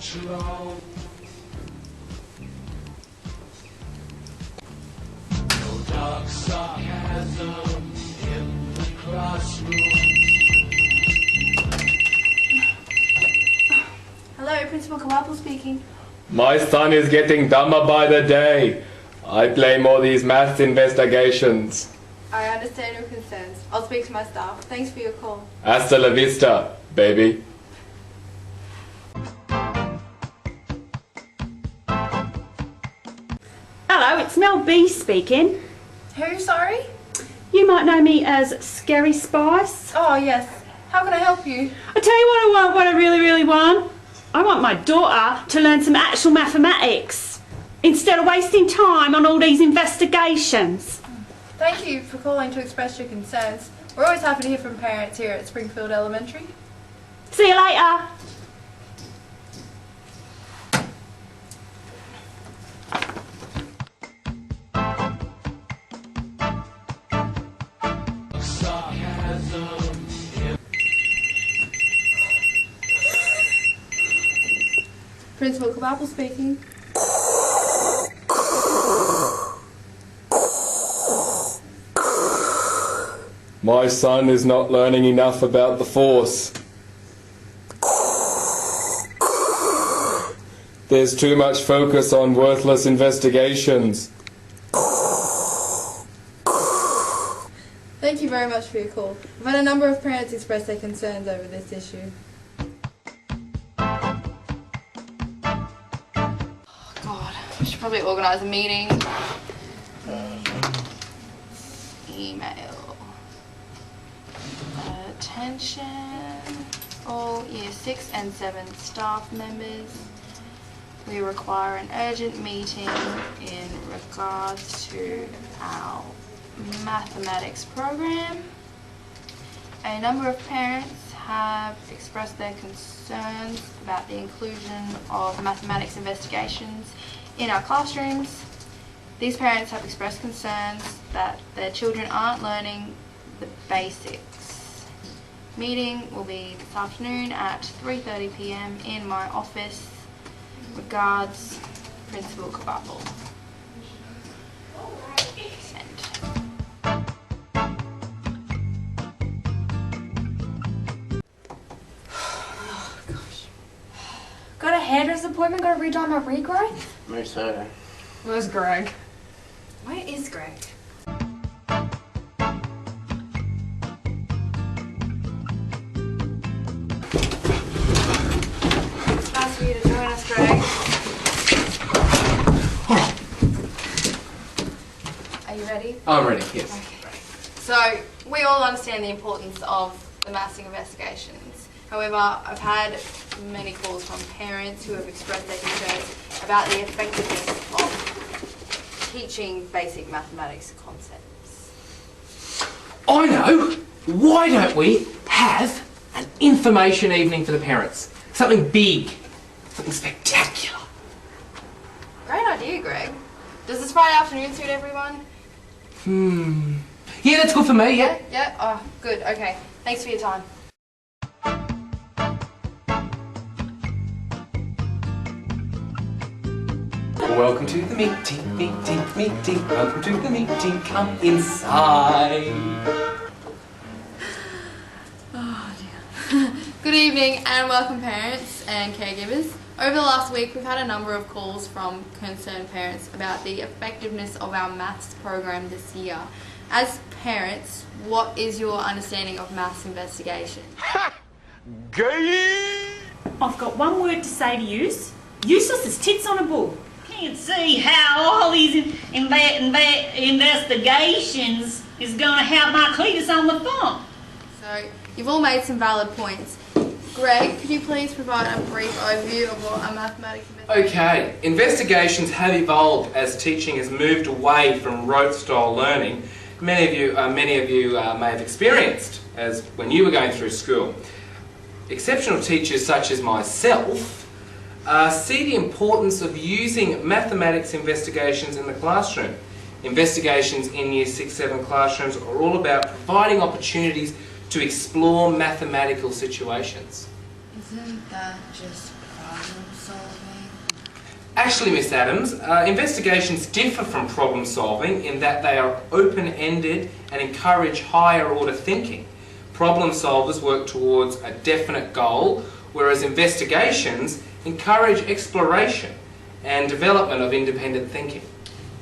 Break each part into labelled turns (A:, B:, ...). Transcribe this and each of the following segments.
A: natural. No dark sarcasm in the classroom.
B: Hello, Principal Kawapel speaking.
C: My son is getting dumber by the day. I blame all these maths investigations.
B: I understand your concerns. I'll speak to my staff. Thanks for your call.
C: Hasta la vista, baby.
D: Hello, it's Mel B speaking.
B: Who, sorry?
D: You might know me as Scary Spice.
B: Oh, yes. How can I help you?
D: I tell you what I want, what I really want. I want my daughter to learn some actual mathematics instead of wasting time on all these investigations.
B: Thank you for calling to express your concerns. We're always happy to hear from parents here at Springfield Elementary.
D: See you later.
B: Principal Kawapel speaking.
C: My son is not learning enough about the Force. There's too much focus on worthless investigations.
B: Thank you very much for your call. I've had a number of parents express their concerns over this issue. Oh God, we should probably organise a meeting. Email. Attention all Year 6 and 7 staff members. We require an urgent meeting in regards to our mathematics program. A number of parents have expressed their concerns about the inclusion of mathematics investigations in our classrooms. These parents have expressed concerns that their children aren't learning the basics. Meeting will be this afternoon at 3:30 p.m. in my office. Regards, Principal Kawapel.
E: Got a hairdresser's appointment, got to redye my regrowth?
F: Me too.
E: Where's Greg? Where is Greg?
B: It's nice for you to join us, Greg. Are you ready?
F: I'm ready, yes.
B: Okay. So, we all understand the importance of the maths investigations. However, I've had many calls from parents who have expressed their concerns about the effectiveness of teaching basic mathematics concepts.
F: I know! Why don't we have an information evening for the parents? Something big, something spectacular.
B: Great idea, Greg. Does this Friday afternoon suit everyone?
F: Yeah, that's good for me, yeah.
B: Yeah? Oh, good. Okay. Thanks for your time.
F: Welcome to the meeting. Welcome to the meeting. Come inside.
B: Oh dear. Good evening and welcome parents and caregivers. Over the last week we've had a number of calls from concerned parents about the effectiveness of our maths program this year. As parents, what is your understanding of maths investigation?
A: Gay!
D: I've got one word to say to yous. Useless as tits on a bull. Can't see how all these investigations is going to help my Cletus on the phone.
B: So, you've all made some valid points. Greg, could you please provide a brief overview of what a mathematics investigation is?
F: Okay, investigations have evolved as teaching has moved away from rote-style learning. Many of you may have experienced as when you were going through school. Exceptional teachers such as myself see the importance of using mathematics investigations in the classroom. Investigations in Year 6-7 classrooms are all about providing opportunities to explore mathematical situations.
B: Isn't that just problem solving?
F: Actually, Miss Adams, investigations differ from problem solving in that they are open-ended and encourage higher order thinking. Problem solvers work towards a definite goal, whereas investigations encourage exploration and development of independent thinking.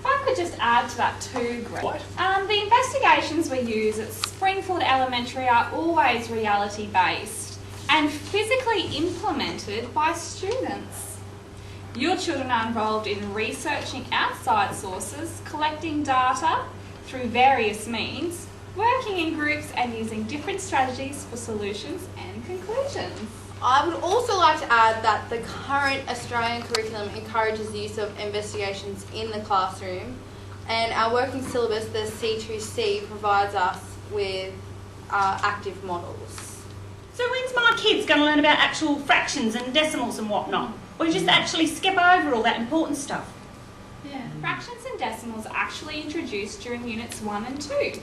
E: If I could just add to that too, Greg.
F: What?
E: The investigations we use at Springfield Elementary are always reality-based and physically implemented by students. Your children are involved in researching outside sources, collecting data through various means, working in groups and using different strategies for solutions and conclusions.
B: I would also like to add that the current Australian curriculum encourages the use of investigations in the classroom, and our working syllabus, the C2C, provides us with active models.
D: So when's my kids going to learn about actual fractions and decimals and whatnot? Or you just actually skip over all that important stuff?
E: Yeah. Fractions and decimals are actually introduced during Units 1 and 2.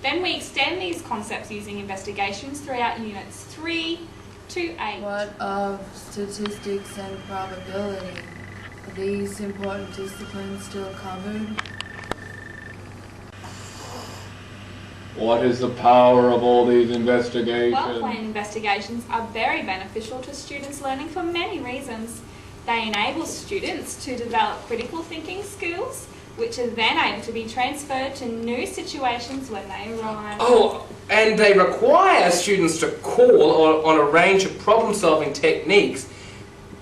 E: Then we extend these concepts using investigations throughout Units 3 to 8.
B: What of statistics and probability? Are these important disciplines still covered?
C: What is the power of all these investigations?
E: Well-planned investigations are very beneficial to students' learning for many reasons. They enable students to develop critical thinking skills, which are then able to be transferred to new situations when they arise.
F: Oh, and they require students to call on a range of problem-solving techniques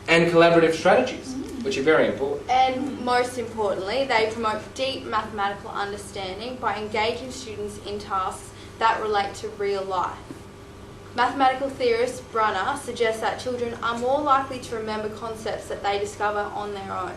F: and collaborative strategies, which are very important.
B: And most importantly, they promote deep mathematical understanding by engaging students in tasks that relate to real life. Mathematical theorist Brunner suggests that children are more likely to remember concepts that they discover on their own.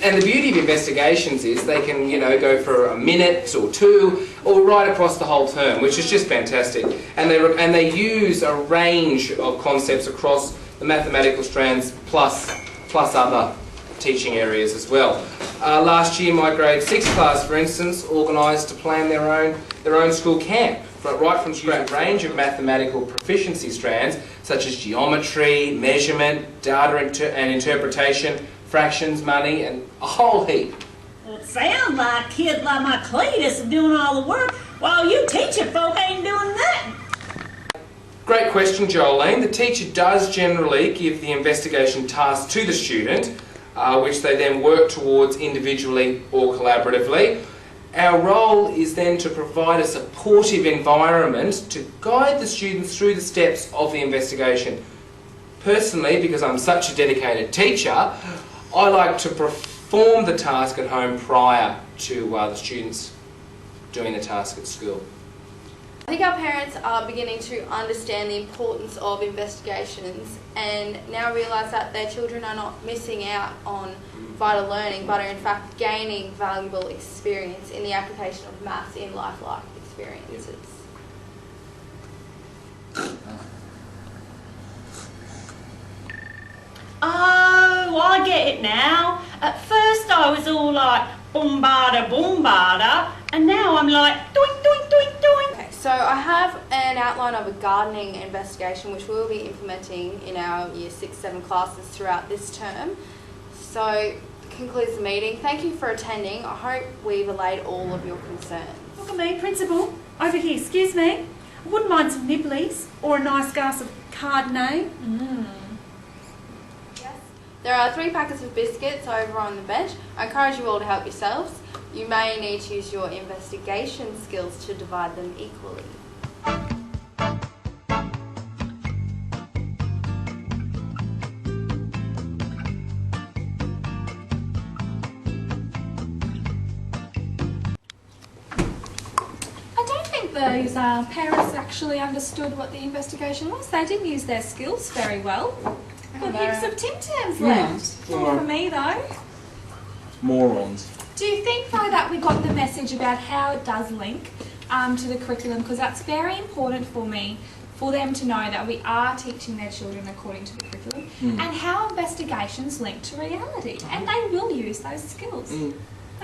F: And the beauty of investigations is they can, go for a minute or two, or right across the whole term, which is just fantastic. And they use a range of concepts across the mathematical strands plus other teaching areas as well. Last year, my grade 6 class, for instance, organised to plan their own school camp, right from scratch. A range of mathematical proficiency strands such as geometry, measurement, data and interpretation, fractions, money, and a whole heap.
D: Well, it sounds like kids like my Cletus are doing all the work while you teaching folk ain't doing nothing.
F: Great question, Jolene. The teacher does generally give the investigation task to the student, which they then work towards individually or collaboratively. Our role is then to provide a supportive environment to guide the students through the steps of the investigation. Personally, because I'm such a dedicated teacher, I like to perform the task at home prior to the students doing the task at school.
B: I think our parents are beginning to understand the importance of investigations and now realise that their children are not missing out on vital learning but are in fact gaining valuable experience in the application of maths in life experiences.
D: Oh, I get it now. At first I was all like, bombarda, and now I'm like, doink, doink, doink, doink.
B: Okay, so I have an outline of a gardening investigation which we'll be implementing in our Year 6-7 classes throughout this term. So, concludes the meeting. Thank you for attending. I hope we've allayed all of your concerns.
D: Look at me, Principal. Over here, excuse me. I wouldn't mind some nibblies or a nice glass of Cardinal.
B: Yes. There are 3 packets of biscuits over on the bench. I encourage you all to help yourselves. You may need to use your investigation skills to divide them equally.
E: I don't think those parents actually understood what the investigation was. They didn't use their skills very well. Got heaps of Tim Tams left. Not for me though.
C: Morons.
E: Do you think though that we got the message about how it does link to the curriculum? Because that's very important for me, for them to know that we are teaching their children according to the curriculum and how investigations link to reality. And they will use those skills. Don't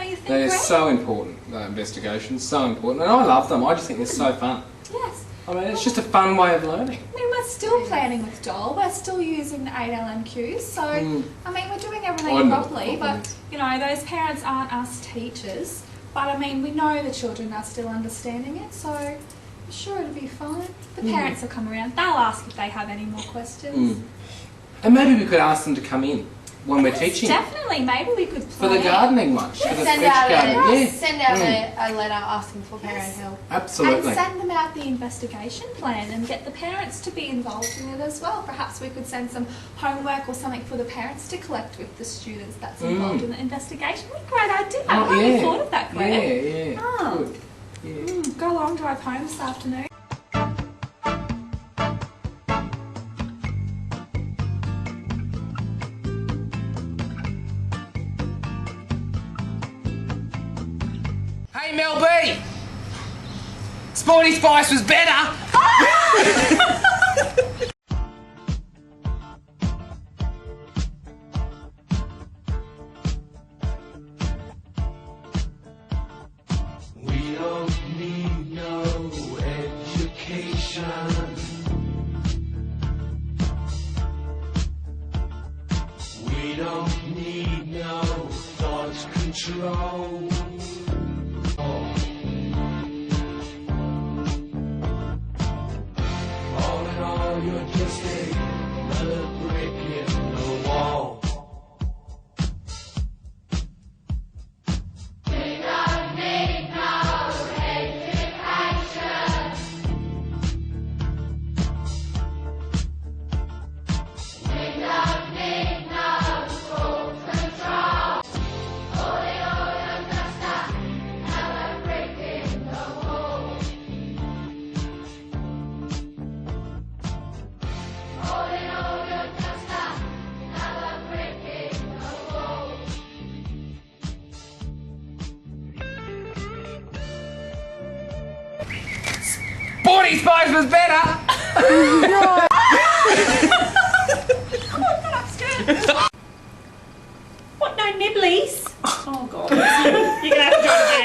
E: you think,
F: They are
E: Greg?
F: so important, investigations, so important. And I love them. I just think they're so fun.
E: Yes.
F: I mean, it's just a fun way of learning.
E: We must still planning with Dole. We're still using the 8 LMQs. So, I mean, we're doing
F: I
E: everything
F: know
E: properly.
F: the problem
E: But, you know, those parents aren't us teachers. But, I mean, we know the children are still understanding it. So, I'm sure it'll be fine. The parents will come around. They'll ask if they have any more questions.
F: And maybe we could ask them to come in when we're teaching.
E: Definitely. Maybe we could
F: For
E: plan.
F: the gardening one. For the
B: Send
F: speech
B: out,
F: gardening.
B: send out a letter asking for parent help.
F: Absolutely.
E: And send them out the investigation plan and get the parents to be involved in it as well. Perhaps we could send some homework or something for the parents to collect with the students that's involved in the investigation. What a great idea. I hadn't thought of that, Greg.
F: Yeah.
E: Oh.
F: Good. Yeah.
E: Go long drive home this afternoon.
F: Hey Mel B! Sporty Spice was better!
A: We don't need no education. We don't need no thought control. All in all, you're just another brick in the wall.
F: Sporty Spice was better!
D: What, no nibblies? Oh, God. You're going to have to do it again.